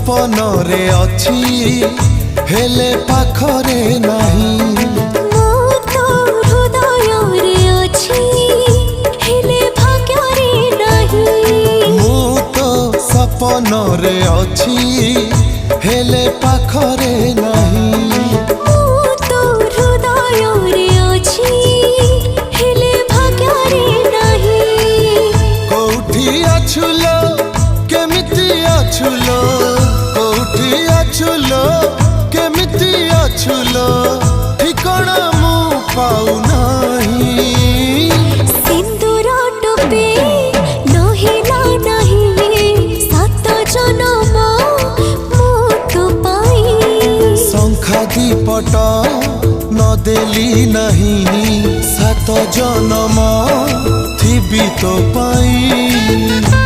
सपन रे अच्छी हेले पाखरे नहीं मो तो हृदय रे अच्छी हेले भाग्य रे नहीं मु तो सपन रे अच्छी हेले पाखरे नहीं अछुलो केमिति अछुलो कोठी अछुलो केमिति अछुलो ठिकाना मु पाउ नहीं सिंदूर टोपे नहिला नहीं सात जन्म मु तो पाई शंखा दीपट न देली नहीं सात जन्म थिबी तो पाई।